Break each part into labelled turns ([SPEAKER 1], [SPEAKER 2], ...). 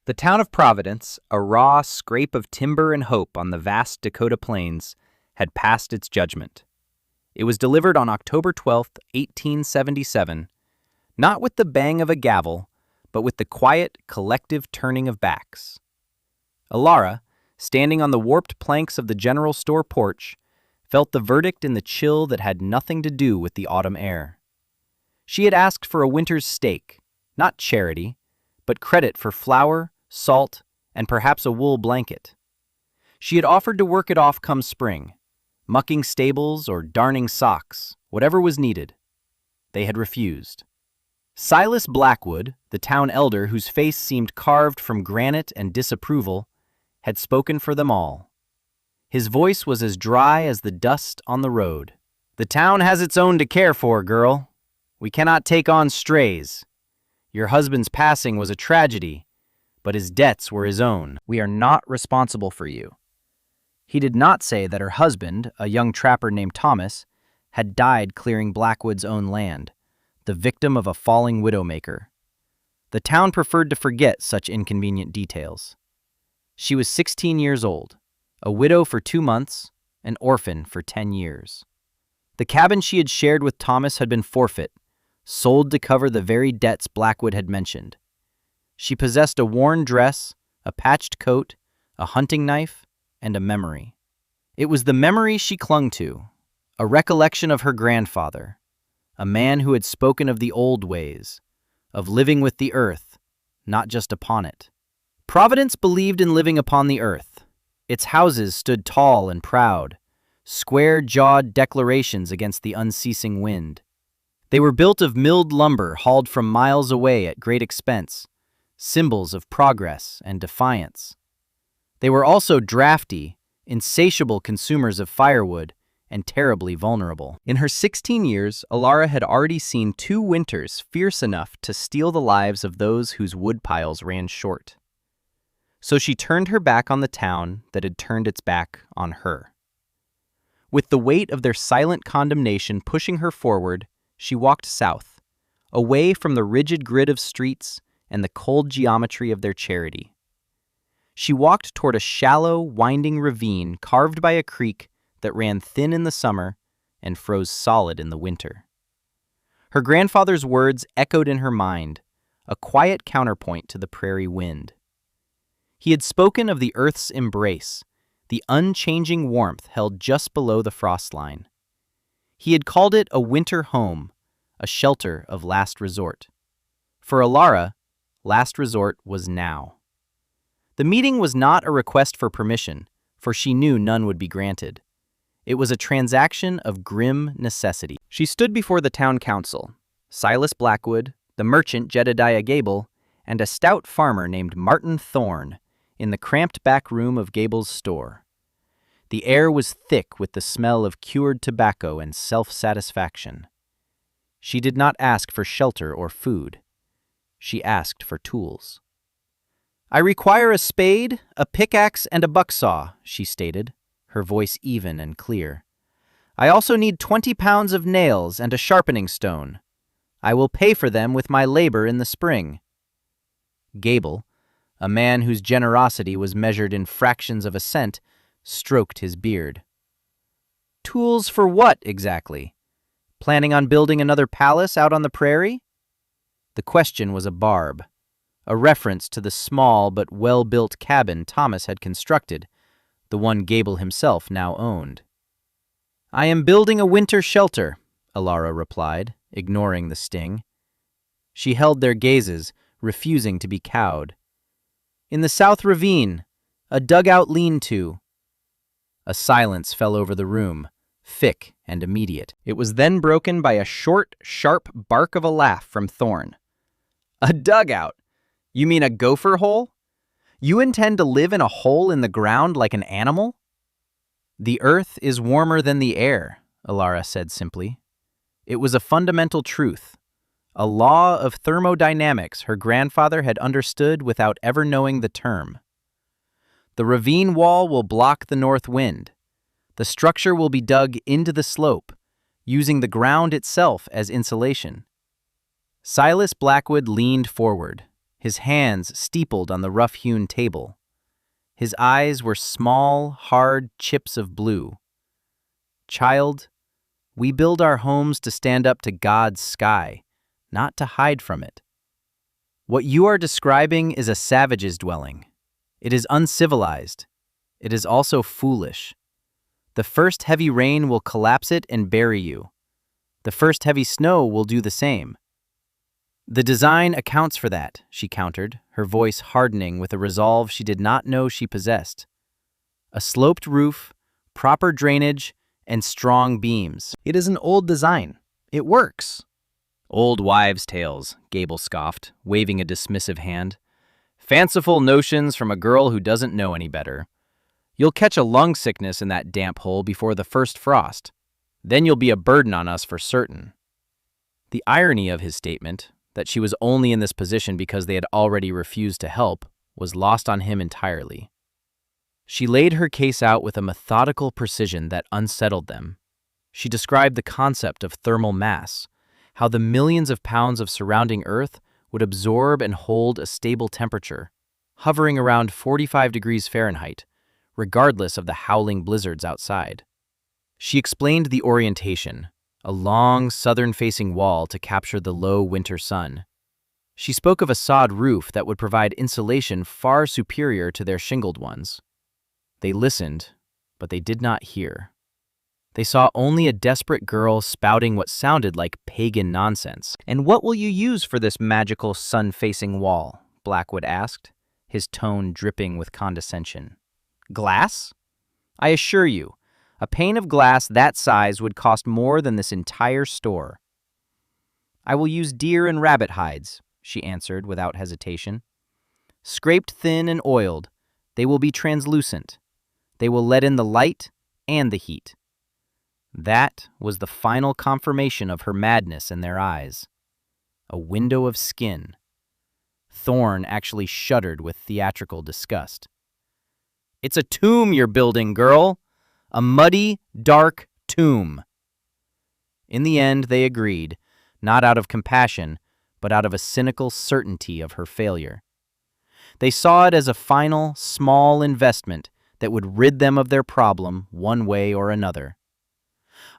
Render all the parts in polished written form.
[SPEAKER 1] The town of Providence, a raw scrape of timber and hope on the vast Dakota plains, had passed its judgment. It was delivered on October 12, 1877, not with the bang of a gavel, but with the quiet, collective turning of backs. Alara, standing on the warped planks of the general store porch, felt the verdict in the chill that had nothing to do with the autumn air. She had asked for a winter's stake, not charity, but credit for flour, salt, and perhaps a wool blanket. She had offered to work it off come spring, mucking stables or darning socks, whatever was needed. They had refused. Silas Blackwood, the town elder whose face seemed carved from granite and disapproval, had spoken for them all. His voice was as dry as the dust on the road. "The town has its own to care for, girl. We cannot take on strays. Your husband's passing was a tragedy, but his debts were his own. We are not responsible for you." He did not say that her husband, a young trapper named Thomas, had died clearing Blackwood's own land, the victim of a falling widowmaker. The town preferred to forget such inconvenient details. She was 16 years old, a widow for 2 months, an orphan for 10 years. The cabin she had shared with Thomas had been forfeit, sold to cover the very debts Blackwood had mentioned. She possessed a worn dress, a patched coat, a hunting knife, and a memory. It was the memory she clung to, a recollection of her grandfather, a man who had spoken of the old ways, of living with the earth, not just upon it. Providence believed in living upon the earth. Its houses stood tall and proud, square-jawed declarations against the unceasing wind. They were built of milled lumber hauled from miles away at great expense, symbols of progress and defiance. They were also drafty, insatiable consumers of firewood, and terribly vulnerable. In her 16 years, Alara had already seen 2 winters fierce enough to steal the lives of those whose woodpiles ran short. So she turned her back on the town that had turned its back on her. With the weight of their silent condemnation pushing her forward, she walked south, away from the rigid grid of streets and the cold geometry of their charity. She walked toward a shallow, winding ravine carved by a creek that ran thin in the summer and froze solid in the winter. Her grandfather's words echoed in her mind, a quiet counterpoint to the prairie wind. He had spoken of the earth's embrace, the unchanging warmth held just below the frost line. He had called it a winter home, a shelter of last resort. For Alara, last resort was now. The meeting was not a request for permission, for she knew none would be granted. It was a transaction of grim necessity. She stood before the town council, Silas Blackwood, the merchant Jedediah Gable, and a stout farmer named Martin Thorne, in the cramped back room of Gable's store. The air was thick with the smell of cured tobacco and self-satisfaction. She did not ask for shelter or food. She asked for tools. "I require a spade, a pickaxe, and a bucksaw," she stated, her voice even and clear. "I also need 20 pounds of nails and a sharpening stone. I will pay for them with my labor in the spring." Gable, a man whose generosity was measured in fractions of a cent, stroked his beard. "Tools for what, exactly? Planning on building another palace out on the prairie?" The question was a barb, a reference to the small but well-built cabin Thomas had constructed, the one Gable himself now owned. "I am building a winter shelter," Alara replied, ignoring the sting. She held their gazes, refusing to be cowed. "In the South Ravine, a dugout lean-to." A silence fell over the room, thick and immediate. It was then broken by a short, sharp bark of a laugh from Thorne. "A dugout? You mean a gopher hole? You intend to live in a hole in the ground like an animal?" "The earth is warmer than the air," Alara said simply. It was a fundamental truth, a law of thermodynamics her grandfather had understood without ever knowing the term. The ravine wall will block the north wind. The structure will be dug into the slope, using the ground itself as insulation. Silas Blackwood leaned forward, his hands steepled on the rough-hewn table. His eyes were small, hard chips of blue. "Child, we build our homes to stand up to God's sky, not to hide from it. What you are describing is a savage's dwelling. It is uncivilized. It is also foolish. The first heavy rain will collapse it and bury you. The first heavy snow will do the same." "The design accounts for that," she countered, her voice hardening with a resolve she did not know she possessed. "A sloped roof, proper drainage, and strong beams. It is an old design. It works." "Old wives' tales," Gable scoffed, waving a dismissive hand. "Fanciful notions from a girl who doesn't know any better. You'll catch a lung sickness in that damp hole before the first frost. Then you'll be a burden on us for certain." The irony of his statement, that she was only in this position because they had already refused to help, was lost on him entirely. She laid her case out with a methodical precision that unsettled them. She described the concept of thermal mass, how the millions of pounds of surrounding Earth would absorb and hold a stable temperature, hovering around 45 degrees Fahrenheit, regardless of the howling blizzards outside. She explained the orientation, a long, southern-facing wall to capture the low winter sun. She spoke of a sod roof that would provide insulation far superior to their shingled ones. They listened, but they did not hear. They saw only a desperate girl spouting what sounded like pagan nonsense. "And what will you use for this magical sun-facing wall?" Blackwood asked, his tone dripping with condescension. "Glass? I assure you, a pane of glass that size would cost more than this entire store." "I will use deer and rabbit hides," she answered without hesitation. "Scraped thin and oiled, they will be translucent. They will let in the light and the heat." That was the final confirmation of her madness in their eyes. A window of skin. Thorne actually shuddered with theatrical disgust. "It's a tomb you're building, girl. A muddy, dark tomb." In the end, they agreed, not out of compassion, but out of a cynical certainty of her failure. They saw it as a final, small investment that would rid them of their problem one way or another.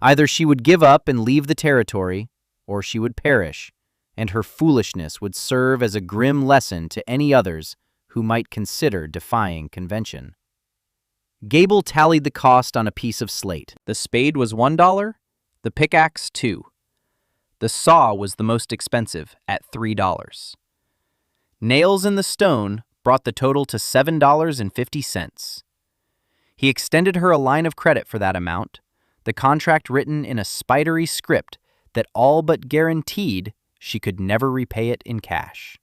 [SPEAKER 1] Either she would give up and leave the territory, or she would perish, and her foolishness would serve as a grim lesson to any others who might consider defying convention. Gable tallied the cost on a piece of slate. The spade was $1, the pickaxe $2. The saw was the most expensive at $3. Nails in the stone brought the total to $7.50. He extended her a line of credit for that amount, the contract written in a spidery script that all but guaranteed she could never repay it in cash.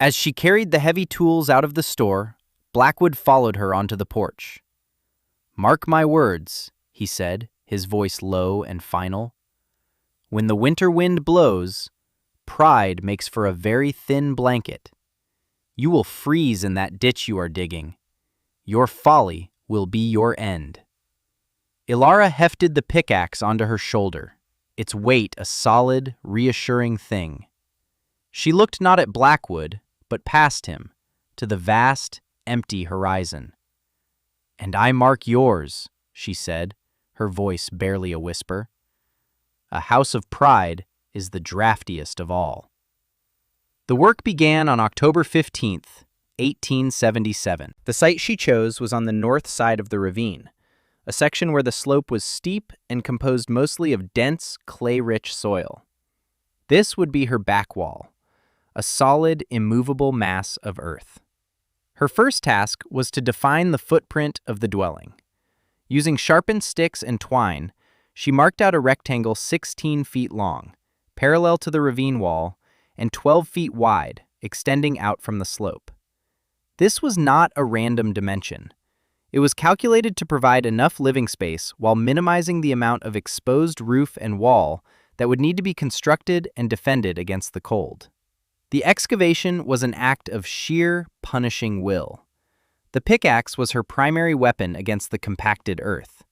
[SPEAKER 1] As she carried the heavy tools out of the store, Blackwood followed her onto the porch. "Mark my words," he said, his voice low and final. "When the winter wind blows, pride makes for a very thin blanket. You will freeze in that ditch you are digging. Your folly will be your end." Ilara hefted the pickaxe onto her shoulder, its weight a solid, reassuring thing. She looked not at Blackwood, but past him, to the vast, empty horizon. "And I mark yours," she said, her voice barely a whisper. "A house of pride is the draftiest of all." The work began on October 15th, 1877. The site she chose was on the north side of the ravine, a section where the slope was steep and composed mostly of dense, clay-rich soil. This would be her back wall, a solid, immovable mass of earth. Her first task was to define the footprint of the dwelling. Using sharpened sticks and twine, she marked out a rectangle 16 feet long, parallel to the ravine wall, and 12 feet wide, extending out from the slope. This was not a random dimension. It was calculated to provide enough living space while minimizing the amount of exposed roof and wall that would need to be constructed and defended against the cold. The excavation was an act of sheer, punishing will. The pickaxe was her primary weapon against the compacted earth.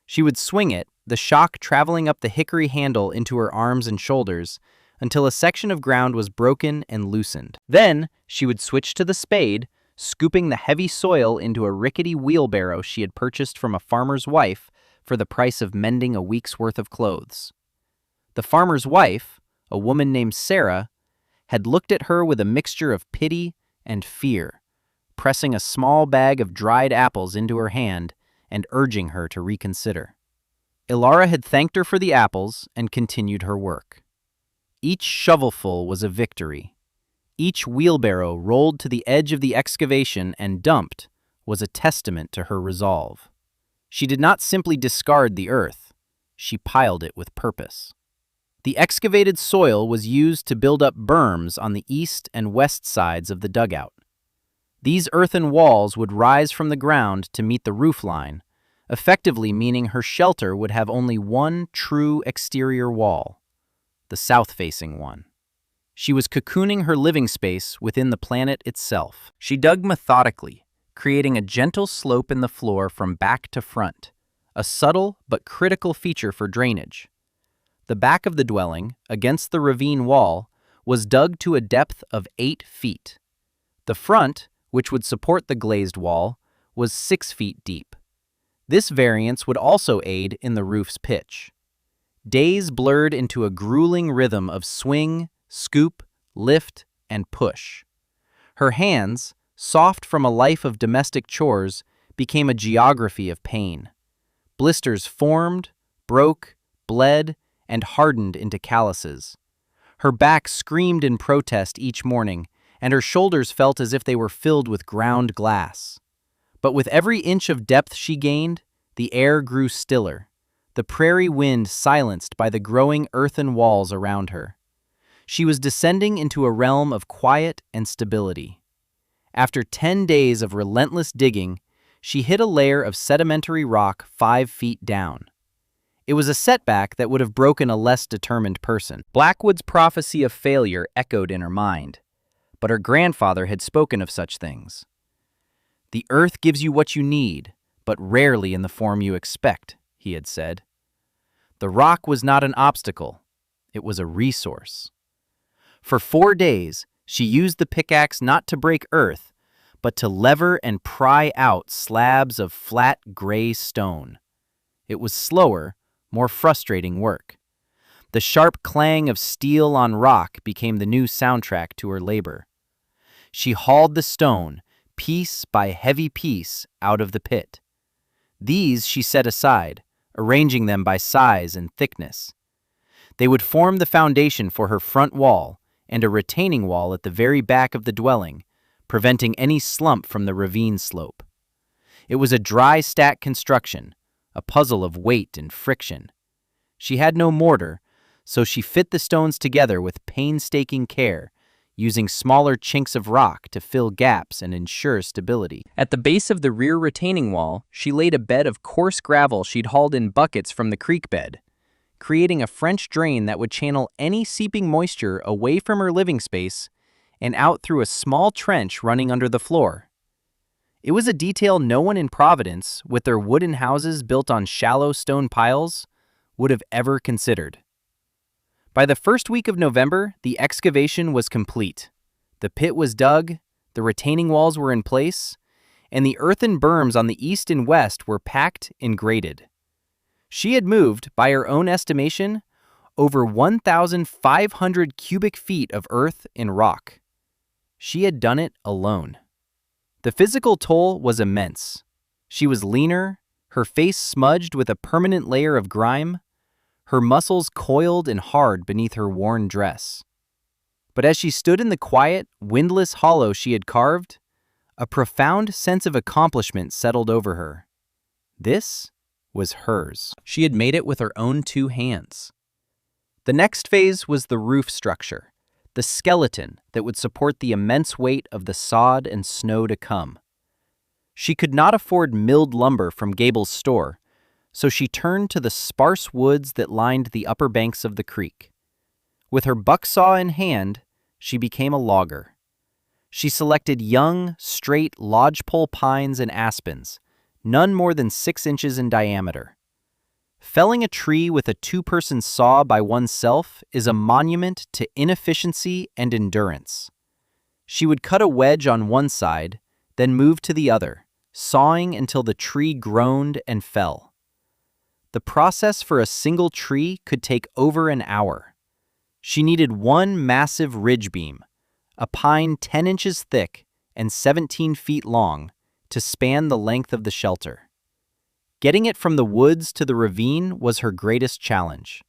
[SPEAKER 1] She would swing it, the shock traveling up the hickory handle into her arms and shoulders, until a section of ground was broken and loosened. Then she would switch to the spade, scooping the heavy soil into a rickety wheelbarrow she had purchased from a farmer's wife for the price of mending a week's worth of clothes. The farmer's wife, a woman named Sarah, had looked at her with a mixture of pity and fear, pressing a small bag of dried apples into her hand and urging her to reconsider. Ilara had thanked her for the apples and continued her work. Each shovelful was a victory. Each wheelbarrow rolled to the edge of the excavation and dumped was a testament to her resolve. She did not simply discard the earth, she piled it with purpose. The excavated soil was used to build up berms on the east and west sides of the dugout. These earthen walls would rise from the ground to meet the roof line, effectively meaning her shelter would have only one true exterior wall, the south-facing one. She was cocooning her living space within the planet itself. She dug methodically, creating a gentle slope in the floor from back to front, a subtle but critical feature for drainage. The back of the dwelling, against the ravine wall, was dug to a depth of 8 feet. The front, which would support the glazed wall, was 6 feet deep. This variance would also aid in the roof's pitch. Days blurred into a grueling rhythm of swing, scoop, lift, and push. Her hands, soft from a life of domestic chores, became a geography of pain. Blisters formed, broke, bled, and hardened into calluses. Her back screamed in protest each morning, and her shoulders felt as if they were filled with ground glass. But with every inch of depth she gained, the air grew stiller, the prairie wind silenced by the growing earthen walls around her. She was descending into a realm of quiet and stability. After 10 days of relentless digging, she hit a layer of sedimentary rock 5 feet down. It was a setback that would have broken a less determined person. Blackwood's prophecy of failure echoed in her mind, but her grandfather had spoken of such things. "The earth gives you what you need, but rarely in the form you expect," he had said. The rock was not an obstacle, it was a resource. For 4 days, she used the pickaxe not to break earth, but to lever and pry out slabs of flat gray stone. It was slower, more frustrating work. The sharp clang of steel on rock became the new soundtrack to her labor. She hauled the stone, piece by heavy piece, out of the pit. These she set aside, arranging them by size and thickness. They would form the foundation for her front wall and a retaining wall at the very back of the dwelling, preventing any slump from the ravine slope. It was a dry stack construction, a puzzle of weight and friction. She had no mortar, so she fit the stones together with painstaking care, using smaller chinks of rock to fill gaps and ensure stability. At the base of the rear retaining wall, she laid a bed of coarse gravel she'd hauled in buckets from the creek bed, creating a French drain that would channel any seeping moisture away from her living space and out through a small trench running under the floor. It was a detail no one in Providence, with their wooden houses built on shallow stone piles, would have ever considered. By the first week of November, the excavation was complete. The pit was dug, the retaining walls were in place, and the earthen berms on the east and west were packed and graded. She had moved, by her own estimation, over 1,500 cubic feet of earth and rock. She had done it alone. The physical toll was immense. She was leaner, her face smudged with a permanent layer of grime, her muscles coiled and hard beneath her worn dress. But as she stood in the quiet, windless hollow she had carved, a profound sense of accomplishment settled over her. This was hers. She had made it with her own 2 hands. The next phase was the roof structure, the skeleton that would support the immense weight of the sod and snow to come. She could not afford milled lumber from Gable's store, so she turned to the sparse woods that lined the upper banks of the creek. With her bucksaw in hand, she became a logger. She selected young, straight lodgepole pines and aspens, none more than 6 inches in diameter. Felling a tree with a two-person saw by oneself is a monument to inefficiency and endurance. She would cut a wedge on one side, then move to the other, sawing until the tree groaned and fell. The process for a single tree could take over an hour. She needed one massive ridge beam, a pine 10 inches thick and 17 feet long, to span the length of the shelter. Getting it from the woods to the ravine was her greatest challenge.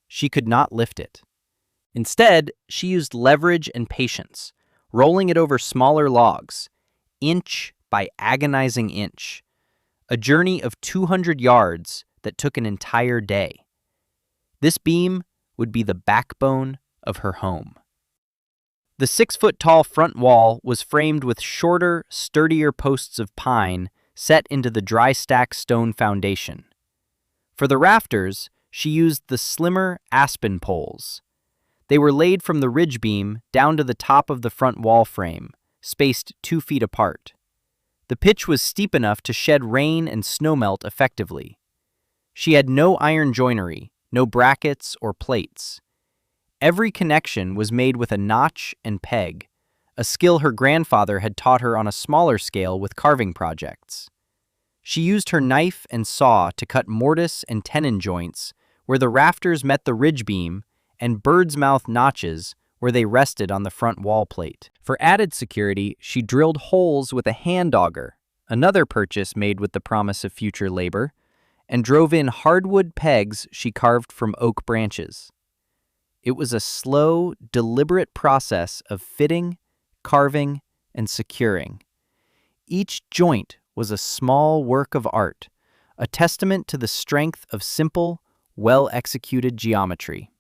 [SPEAKER 1] She could not lift it. Instead, she used leverage and patience, rolling it over smaller logs, inch by agonizing inch, a journey of 200 yards that took an entire day. This beam would be the backbone of her home. The 6-foot-tall front wall was framed with shorter, sturdier posts of pine set into the dry-stack stone foundation. For the rafters, she used the slimmer aspen poles. They were laid from the ridge beam down to the top of the front wall frame, spaced 2 feet apart. The pitch was steep enough to shed rain and snowmelt effectively. She had no iron joinery, no brackets or plates. Every connection was made with a notch and peg, a skill her grandfather had taught her on a smaller scale with carving projects. She used her knife and saw to cut mortise and tenon joints where the rafters met the ridge beam and bird's mouth notches where they rested on the front wall plate. For added security, she drilled holes with a hand auger, another purchase made with the promise of future labor, and drove in hardwood pegs she carved from oak branches. It was a slow, deliberate process of fitting, carving, and securing. Each joint was a small work of art, a testament to the strength of simple, well-executed geometry.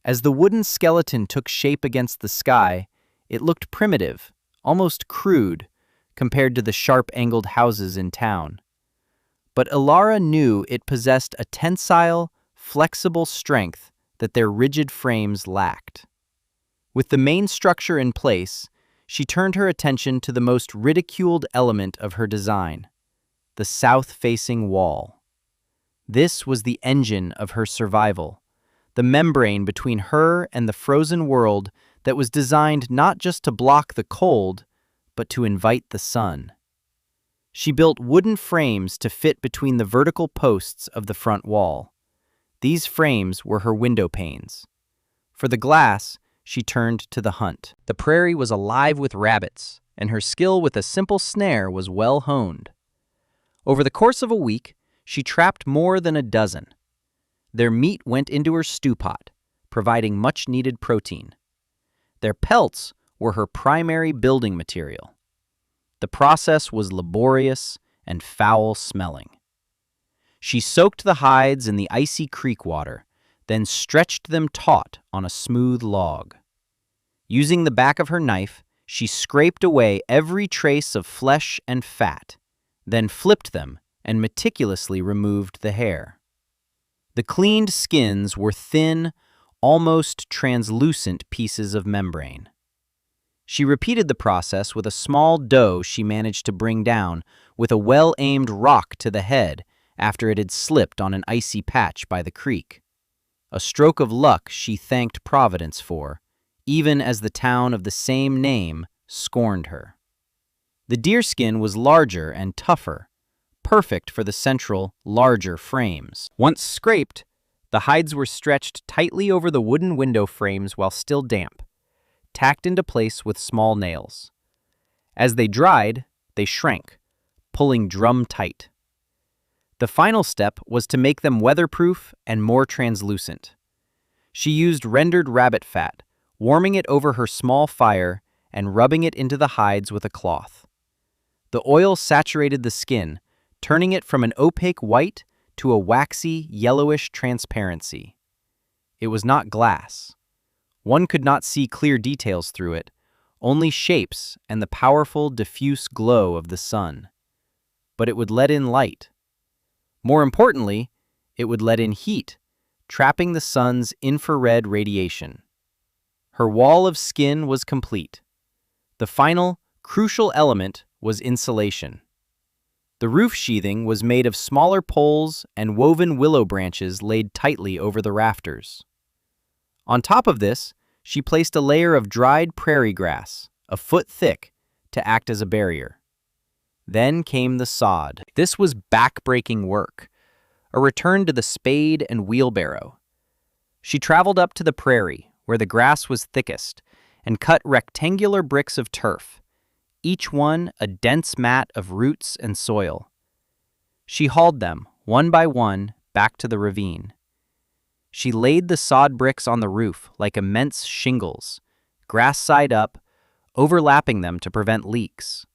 [SPEAKER 1] As the wooden skeleton took shape against the sky, it looked primitive, almost crude, compared to the sharp-angled houses in town. But Ilara knew it possessed a tensile, flexible strength that their rigid frames lacked. With the main structure in place, she turned her attention to the most ridiculed element of her design, the south-facing wall. This was the engine of her survival, the membrane between her and the frozen world that was designed not just to block the cold, but to invite the sun. She built wooden frames to fit between the vertical posts of the front wall. These frames were her window panes. For the glass, she turned to the hunt. The prairie was alive with rabbits, and her skill with a simple snare was well honed. Over the course of a week, she trapped more than a dozen. Their meat went into her stew pot, providing much-needed protein. Their pelts were her primary building material. The process was laborious and foul-smelling. She soaked the hides in the icy creek water, then stretched them taut on a smooth log. Using the back of her knife, she scraped away every trace of flesh and fat, then flipped them and meticulously removed the hair. The cleaned skins were thin, almost translucent pieces of membrane. She repeated the process with a small doe she managed to bring down with a well-aimed rock to the head after it had slipped on an icy patch by the creek. A stroke of luck she thanked Providence for, even as the town of the same name scorned her. The deerskin was larger and tougher, perfect for the central, larger frames. Once scraped, the hides were stretched tightly over the wooden window frames while still damp, tacked into place with small nails. As they dried, they shrank, pulling drum tight. The final step was to make them weatherproof and more translucent. She used rendered rabbit fat, warming it over her small fire and rubbing it into the hides with a cloth. The oil saturated the skin, turning it from an opaque white to a waxy, yellowish transparency. It was not glass. One could not see clear details through it, only shapes and the powerful, diffuse glow of the sun. But it would let in light. More importantly, it would let in heat, trapping the sun's infrared radiation. Her wall of skin was complete. The final, crucial element was insulation. The roof sheathing was made of smaller poles and woven willow branches laid tightly over the rafters. On top of this, she placed a layer of dried prairie grass, a foot thick, to act as a barrier. Then came the sod. This was back-breaking work, a return to the spade and wheelbarrow. She traveled up to the prairie, where the grass was thickest, and cut rectangular bricks of turf, each one a dense mat of roots and soil. She hauled them, one by one, back to the ravine. She laid the sod bricks on the roof like immense shingles, grass side up, overlapping them to prevent leaks.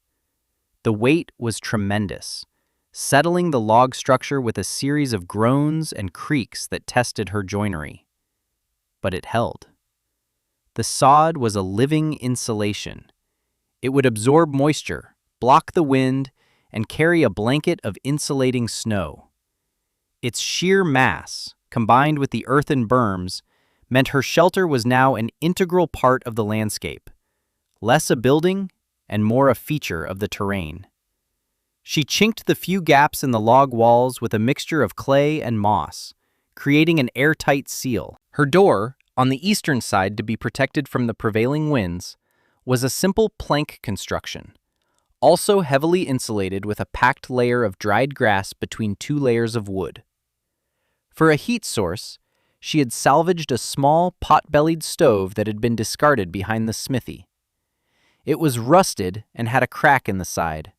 [SPEAKER 1] The weight was tremendous, settling the log structure with a series of groans and creaks that tested her joinery. But it held. The sod was a living insulation. It would absorb moisture, block the wind, and carry a blanket of insulating snow. Its sheer mass, combined with the earthen berms, meant her shelter was now an integral part of the landscape, less a building and more a feature of the terrain. She chinked the few gaps in the log walls with a mixture of clay and moss, creating an airtight seal. Her door, on the eastern side to be protected from the prevailing winds, was a simple plank construction, also heavily insulated with a packed layer of dried grass between two layers of wood. For a heat source, she had salvaged a small pot-bellied stove that had been discarded behind the smithy. It was rusted and had a crack in the side.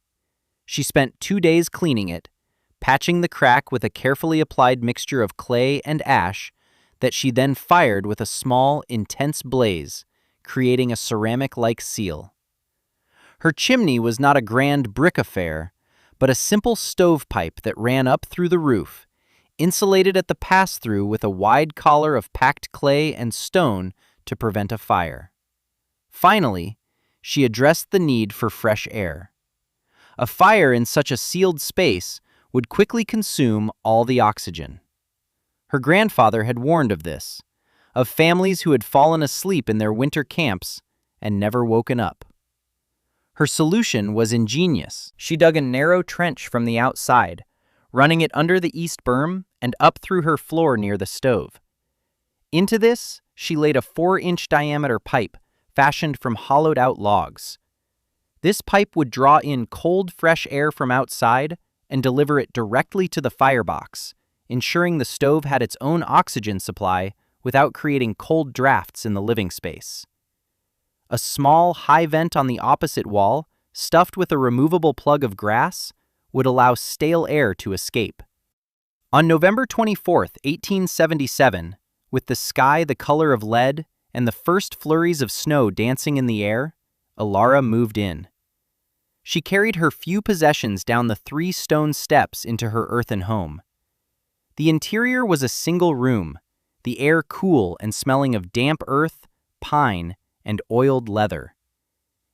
[SPEAKER 1] She spent 2 days cleaning it, patching the crack with a carefully applied mixture of clay and ash that she then fired with a small, intense blaze, creating a ceramic-like seal. Her chimney was not a grand brick affair, but a simple stovepipe that ran up through the roof, insulated at the pass-through with a wide collar of packed clay and stone to prevent a fire. Finally, she addressed the need for fresh air. A fire in such a sealed space would quickly consume all the oxygen. Her grandfather had warned of this, of families who had fallen asleep in their winter camps and never woken up. Her solution was ingenious. She dug a narrow trench from the outside, running it under the east berm and up through her floor near the stove. Into this, she laid a 4-inch diameter pipe fashioned from hollowed-out logs. This pipe would draw in cold, fresh air from outside and deliver it directly to the firebox, ensuring the stove had its own oxygen supply without creating cold drafts in the living space. A small, high vent on the opposite wall, stuffed with a removable plug of grass, would allow stale air to escape. On November 24, 1877, with the sky the color of lead and the first flurries of snow dancing in the air, Alara moved in. She carried her few possessions down the 3 stone steps into her earthen home. The interior was a single room, the air cool and smelling of damp earth, pine, and oiled leather.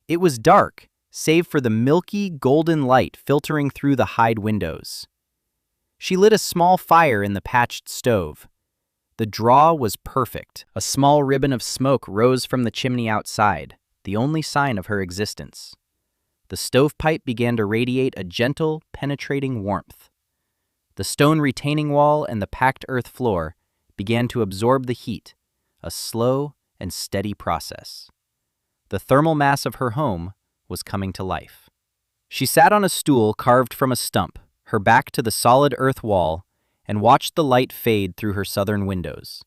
[SPEAKER 1] It was dark, save for the milky, golden light filtering through the hide windows. She lit a small fire in the patched stove. The draw was perfect. A small ribbon of smoke rose from the chimney outside, the only sign of her existence. The stovepipe began to radiate a gentle, penetrating warmth. The stone retaining wall and the packed earth floor began to absorb the heat, a slow and steady process. The thermal mass of her home was coming to life. She sat on a stool carved from a stump, her back to the solid earth wall, and watched the light fade through her southern windows.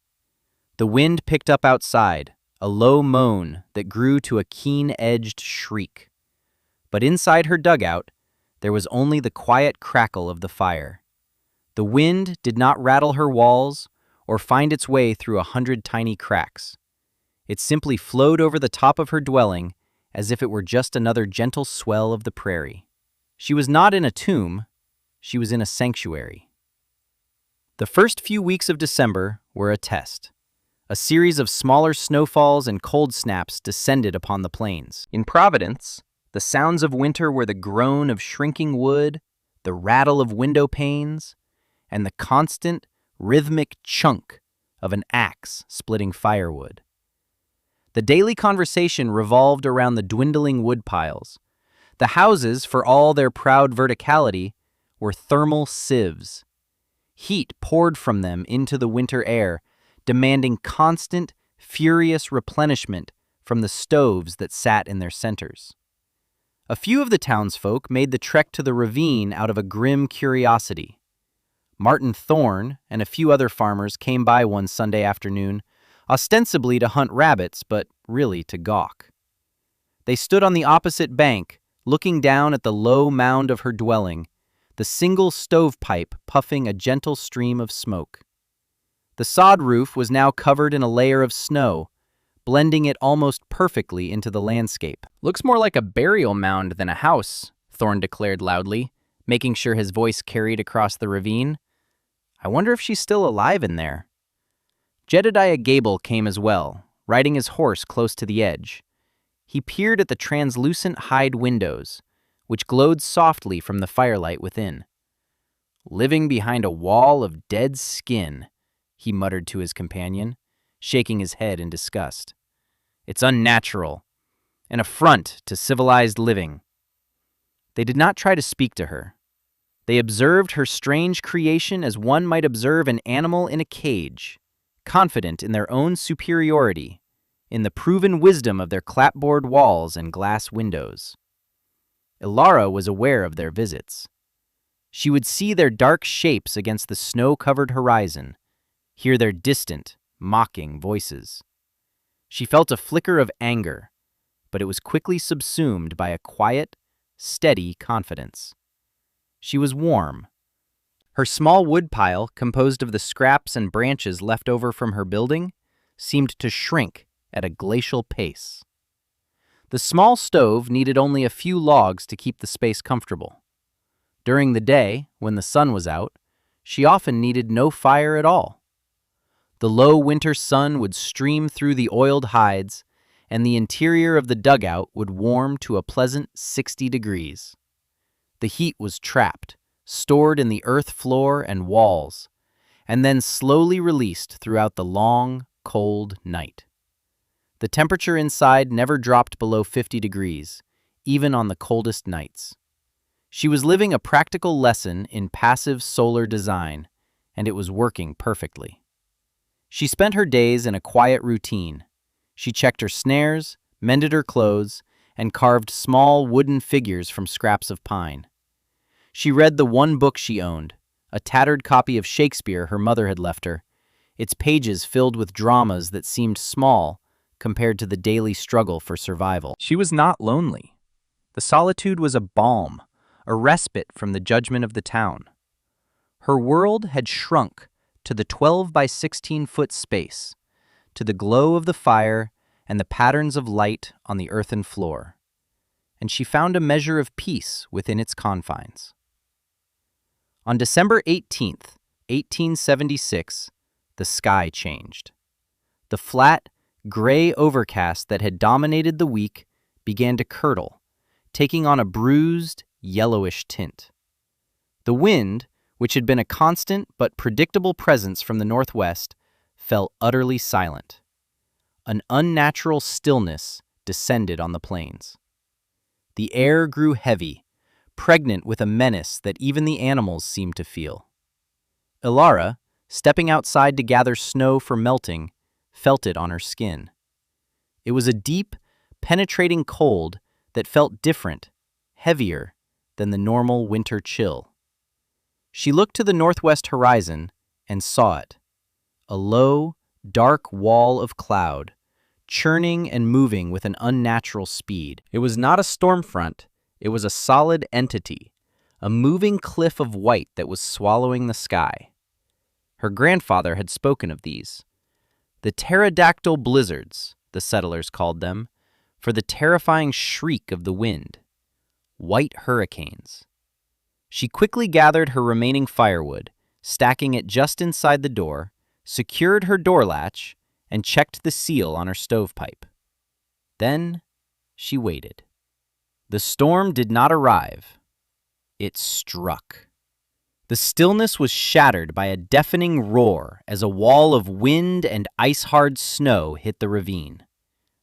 [SPEAKER 1] The wind picked up outside, a low moan that grew to a keen-edged shriek. But inside her dugout, there was only the quiet crackle of the fire. The wind did not rattle her walls or find its way through 100 tiny cracks. It simply flowed over the top of her dwelling as if it were just another gentle swell of the prairie. She was not in a tomb, she was in a sanctuary. The first few weeks of December were a test. A series of smaller snowfalls and cold snaps descended upon the plains. In Providence, the sounds of winter were the groan of shrinking wood, the rattle of window panes, and the constant, rhythmic chunk of an axe splitting firewood. The daily conversation revolved around the dwindling wood piles. The houses, for all their proud verticality, were thermal sieves. Heat poured from them into the winter air, demanding constant, furious replenishment from the stoves that sat in their centers. A few of the townsfolk made the trek to the ravine out of a grim curiosity. Martin Thorne and a few other farmers came by one Sunday afternoon, ostensibly to hunt rabbits, but really to gawk. They stood on the opposite bank, looking down at the low mound of her dwelling, the single stovepipe puffing a gentle stream of smoke. The sod roof was now covered in a layer of snow, blending it almost perfectly into the landscape. "Looks more like a burial mound than a house," Thorne declared loudly, making sure his voice carried across the ravine. "I wonder if she's still alive in there." Jedediah Gable came as well, riding his horse close to the edge. He peered at the translucent hide windows, which glowed softly from the firelight within. "Living behind a wall of dead skin," he muttered to his companion, shaking his head in disgust. "It's unnatural, an affront to civilized living." They did not try to speak to her. They observed her strange creation as one might observe an animal in a cage, confident in their own superiority, in the proven wisdom of their clapboard walls and glass windows. Ilara was aware of their visits. She would see their dark shapes against the snow-covered horizon, hear their distant, mocking voices. She felt a flicker of anger, but it was quickly subsumed by a quiet, steady confidence. She was warm. Her small woodpile, composed of the scraps and branches left over from her building, seemed to shrink at a glacial pace. The small stove needed only a few logs to keep the space comfortable. During the day, when the sun was out, she often needed no fire at all. The low winter sun would stream through the oiled hides, and the interior of the dugout would warm to a pleasant 60 degrees. The heat was trapped, stored in the earth floor and walls, and then slowly released throughout the long, cold night. The temperature inside never dropped below 50 degrees, even on the coldest nights. She was living a practical lesson in passive solar design, and it was working perfectly. She spent her days in a quiet routine. She checked her snares, mended her clothes, and carved small wooden figures from scraps of pine. She read the one book she owned, a tattered copy of Shakespeare her mother had left her, its pages filled with dramas that seemed small compared to the daily struggle for survival. She was not lonely. The solitude was a balm, a respite from the judgment of the town. Her world had shrunk to the 12 by 16-foot space, to the glow of the fire and the patterns of light on the earthen floor, and she found a measure of peace within its confines. On December 18th, 1876, the sky changed. The flat, gray overcast that had dominated the week began to curdle, taking on a bruised, yellowish tint. The wind, which had been a constant but predictable presence from the northwest, fell utterly silent. An unnatural stillness descended on the plains. The air grew heavy, pregnant with a menace that even the animals seemed to feel. Ilara, stepping outside to gather snow for melting, felt it on her skin. It was a deep, penetrating cold that felt different, heavier than the normal winter chill. She looked to the northwest horizon and saw it, a low, dark wall of cloud, churning and moving with an unnatural speed. It was not a storm front, it was a solid entity, a moving cliff of white that was swallowing the sky. Her grandfather had spoken of these. The pterodactyl blizzards, the settlers called them, for the terrifying shriek of the wind. White hurricanes. She quickly gathered her remaining firewood, stacking it just inside the door, secured her door latch, and checked the seal on her stovepipe. Then she waited. The storm did not arrive. It struck. The stillness was shattered by a deafening roar as a wall of wind and ice-hard snow hit the ravine.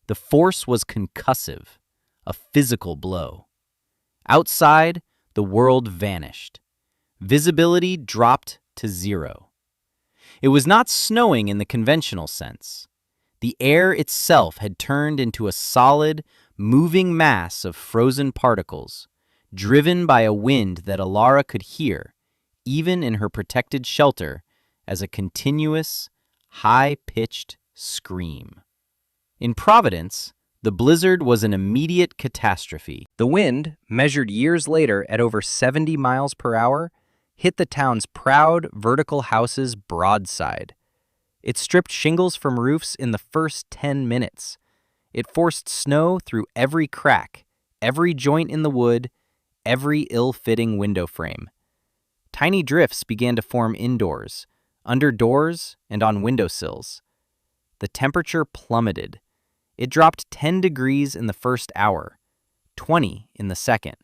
[SPEAKER 1] The force was concussive, a physical blow. Outside, the world vanished. Visibility dropped to zero. It was not snowing in the conventional sense. The air itself had turned into a solid, moving mass of frozen particles, driven by a wind that Alara could hear, even in her protected shelter, as a continuous, high-pitched scream. In Providence, the blizzard was an immediate catastrophe. The wind, measured years later at over 70 miles per hour, hit the town's proud vertical houses broadside. It stripped shingles from roofs in the first 10 minutes. It forced snow through every crack, every joint in the wood, every ill-fitting window frame. Tiny drifts began to form indoors, under doors, and on windowsills. The temperature plummeted. It dropped 10 degrees in the first hour, 20 in the second.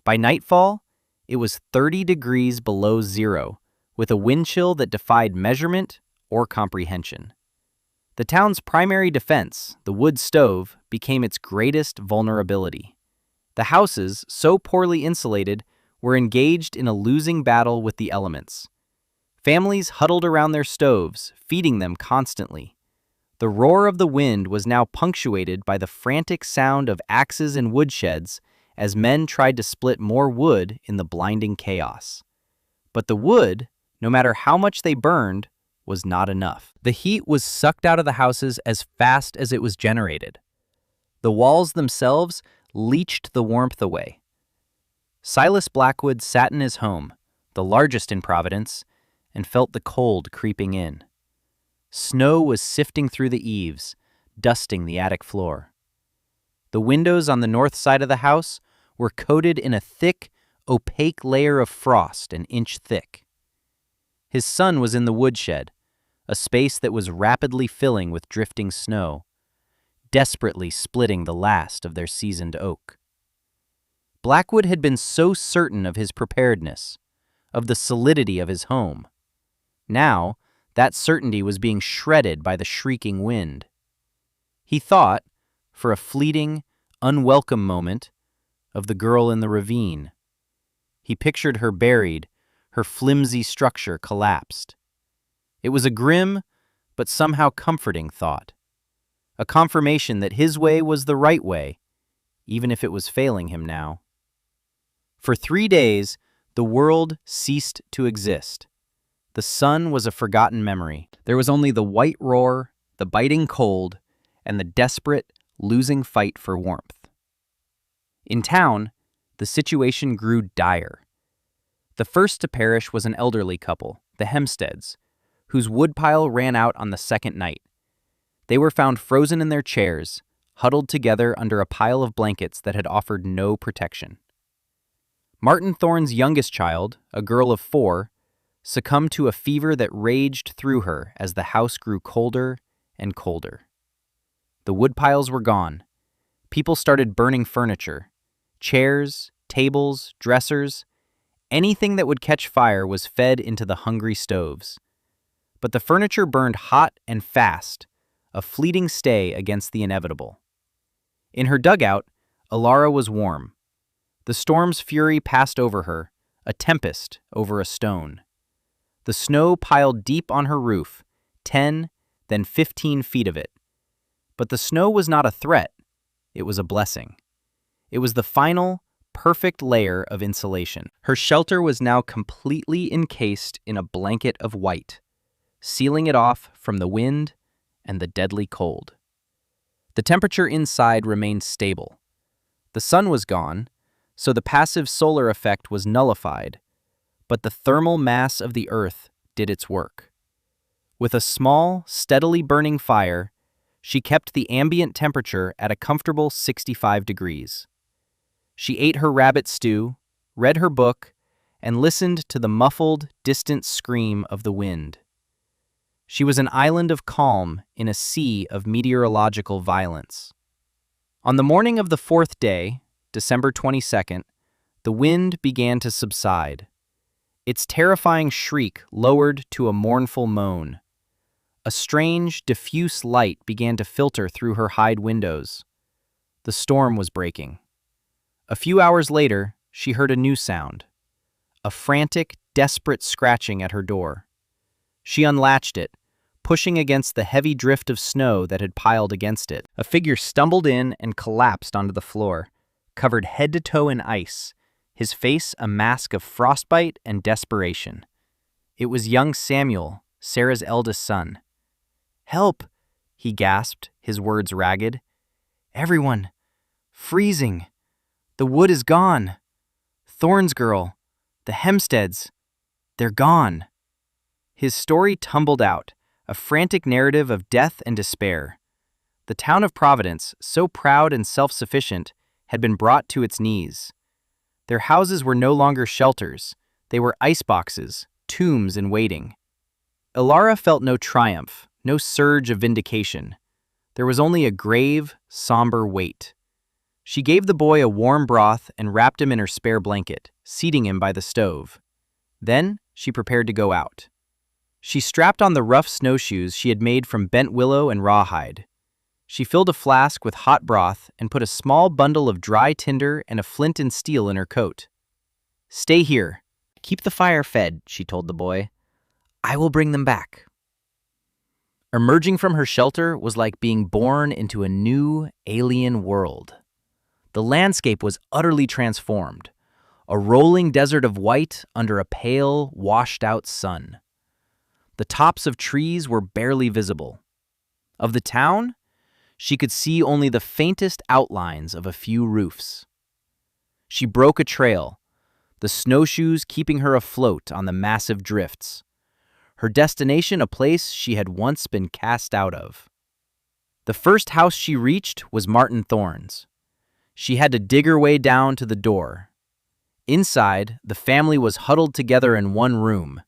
[SPEAKER 1] By nightfall, it was 30 degrees below zero, with a wind chill that defied measurement or comprehension. The town's primary defense, the wood stove, became its greatest vulnerability. The houses, so poorly insulated, were engaged in a losing battle with the elements. Families huddled around their stoves, feeding them constantly. The roar of the wind was now punctuated by the frantic sound of axes and woodsheds as men tried to split more wood in the blinding chaos. But the wood, no matter how much they burned, was not enough. The heat was sucked out of the houses as fast as it was generated. The walls themselves leached the warmth away. Silas Blackwood sat in his home, the largest in Providence, and felt the cold creeping in. Snow was sifting through the eaves, dusting the attic floor. The windows on the north side of the house were coated in a thick, opaque layer of frost an inch thick. His son was in the woodshed, a space that was rapidly filling with drifting snow, desperately splitting the last of their seasoned oak. Blackwood had been so certain of his preparedness, of the solidity of his home. Now, that certainty was being shredded by the shrieking wind. He thought, for a fleeting, unwelcome moment, of the girl in the ravine. He pictured her buried, her flimsy structure collapsed. It was a grim, but somehow comforting thought. A confirmation that his way was the right way, even if it was failing him now. For 3 days, the world ceased to exist. The sun was a forgotten memory. There was only the white roar, the biting cold, and the desperate, losing fight for warmth. In town, the situation grew dire. The first to perish was an elderly couple, the Hempsteads, whose woodpile ran out on the second night. They were found frozen in their chairs, huddled together under a pile of blankets that had offered no protection. Martin Thorne's youngest child, a girl of 4, succumbed to a fever that raged through her as the house grew colder and colder. The woodpiles were gone. People started burning furniture. Chairs, tables, dressers, anything that would catch fire was fed into the hungry stoves. But the furniture burned hot and fast, a fleeting stay against the inevitable. In her dugout, Alara was warm. The storm's fury passed over her, a tempest over a stone. The snow piled deep on her roof, 10, then 15 feet of it. But the snow was not a threat. It was a blessing. It was the final, perfect layer of insulation. Her shelter was now completely encased in a blanket of white, sealing it off from the wind and the deadly cold. The temperature inside remained stable. The sun was gone, so the passive solar effect was nullified, but the thermal mass of the earth did its work. With a small, steadily burning fire, she kept the ambient temperature at a comfortable 65 degrees. She ate her rabbit stew, read her book, and listened to the muffled, distant scream of the wind. She was an island of calm in a sea of meteorological violence. On the morning of the 4th day, December 22nd, the wind began to subside. Its terrifying shriek lowered to a mournful moan. A strange, diffuse light began to filter through her hide windows. The storm was breaking. A few hours later, she heard a new sound. a frantic, desperate scratching at her door. She unlatched it, pushing against the heavy drift of snow that had piled against it. A figure stumbled in and collapsed onto the floor, covered head to toe in ice, his face a mask of frostbite and desperation. It was young Samuel, Sarah's eldest son. "Help!" he gasped, his words ragged. "Everyone! Freezing! The wood is gone! Thorne's girl, the Hempsteads, they're gone!" His story tumbled out, a frantic narrative of death and despair. The town of Providence, so proud and self-sufficient, had been brought to its knees. Their houses were no longer shelters. They were iceboxes, tombs in waiting. Ilara felt no triumph, no surge of vindication. There was only a grave, somber weight. She gave the boy a warm broth and wrapped him in her spare blanket, seating him by the stove. Then she prepared to go out. She strapped on the rough snowshoes she had made from bent willow and rawhide. She filled a flask with hot broth and put a small bundle of dry tinder and a flint and steel in her coat. "Stay here. Keep the fire fed," she told the boy. "I will bring them back." Emerging from her shelter was like being born into a new, alien world. The landscape was utterly transformed, a rolling desert of white under a pale, washed-out sun. The tops of trees were barely visible. Of the town, she could see only the faintest outlines of a few roofs. She broke a trail, the snowshoes keeping her afloat on the massive drifts. Her destination a place she had once been cast out of. The first house she reached was Martin Thorne's. She had to dig her way down to the door. Inside, the family was huddled together in one room,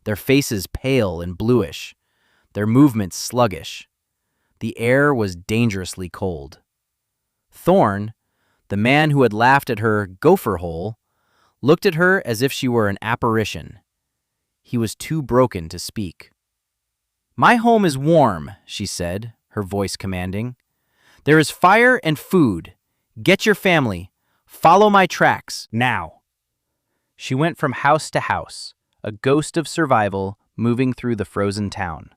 [SPEAKER 1] their faces pale and bluish, their movements sluggish. The air was dangerously cold. Thorne, the man who had laughed at her gopher hole, looked at her as if she were an apparition. He was too broken to speak. "My home is warm," she said, her voice commanding. "There is fire and food. Get your family. Follow my tracks, now." She went from house to house, a ghost of survival moving through the frozen town.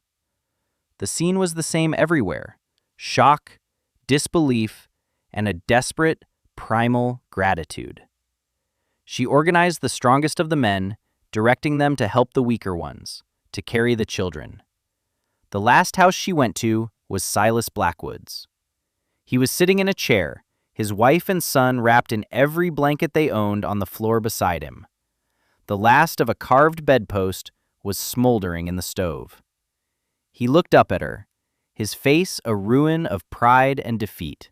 [SPEAKER 1] The scene was the same everywhere: shock, disbelief, and a desperate, primal gratitude. She organized the strongest of the men, directing them to help the weaker ones, to carry the children. The last house she went to was Silas Blackwood's. He was sitting in a chair, his wife and son wrapped in every blanket they owned on the floor beside him. The last of a carved bedpost was smoldering in the stove. He looked up at her, his face a ruin of pride and defeat.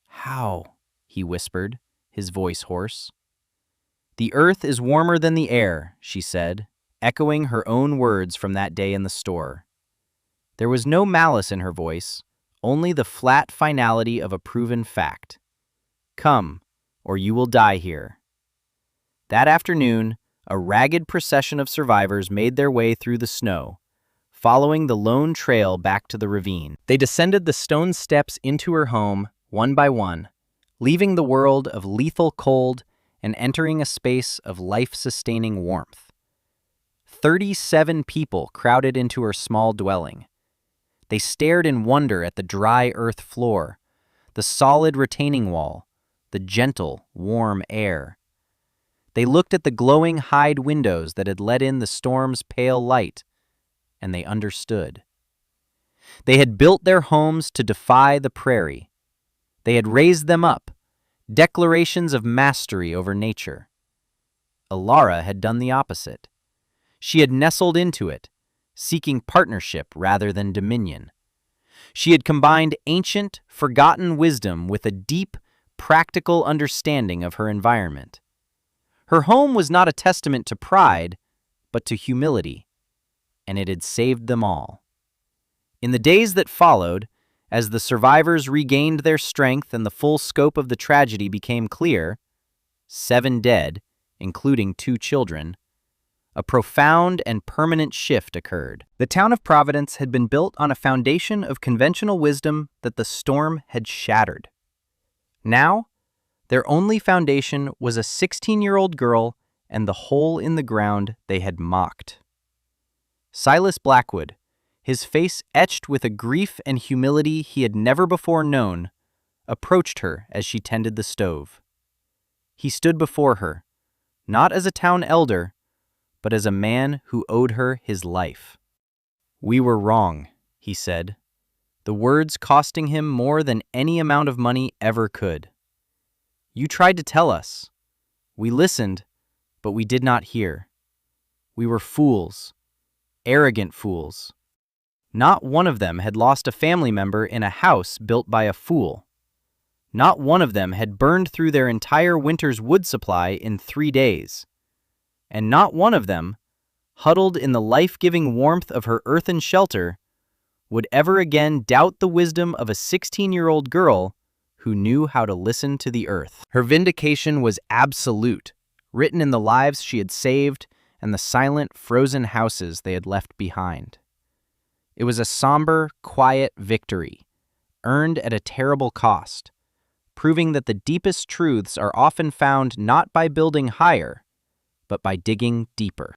[SPEAKER 1] "How?" he whispered, his voice hoarse. "The earth is warmer than the air," she said, echoing her own words from that day in the store. There was no malice in her voice, only the flat finality of a proven fact. "Come, or you will die here." That afternoon, a ragged procession of survivors made their way through the snow, following the lone trail back to the ravine. They descended the stone steps into her home, one by one, leaving the world of lethal cold and entering a space of life-sustaining warmth. 37 people crowded into her small dwelling. They stared in wonder at the dry earth floor, the solid retaining wall, the gentle, warm air. They looked at the glowing hide windows that had let in the storm's pale light, and they understood. They had built their homes to defy the prairie. They had raised them up, declarations of mastery over nature. Ilara had done the opposite. She had nestled into it, seeking partnership rather than dominion. She had combined ancient, forgotten wisdom with a deep, practical understanding of her environment. Her home was not a testament to pride, but to humility, and it had saved them all. In the days that followed, as the survivors regained their strength and the full scope of the tragedy became clear, 7 dead, including 2 children, a profound and permanent shift occurred. The town of Providence had been built on a foundation of conventional wisdom that the storm had shattered. Now, their only foundation was a 16-year-old girl and the hole in the ground they had mocked. Silas Blackwood, his face etched with a grief and humility he had never before known, approached her as she tended the stove. He stood before her, not as a town elder, but as a man who owed her his life. "We were wrong," he said, the words costing him more than any amount of money ever could. "You tried to tell us. We listened, but we did not hear. We were fools, arrogant fools." Not one of them had lost a family member in a house built by a fool. Not one of them had burned through their entire winter's wood supply in 3 days. And not one of them, huddled in the life-giving warmth of her earthen shelter, would ever again doubt the wisdom of a 16-year-old girl who knew how to listen to the earth. Her vindication was absolute, written in the lives she had saved and the silent, frozen houses they had left behind. It was a somber, quiet victory, earned at a terrible cost, proving that the deepest truths are often found not by building higher, but by digging deeper.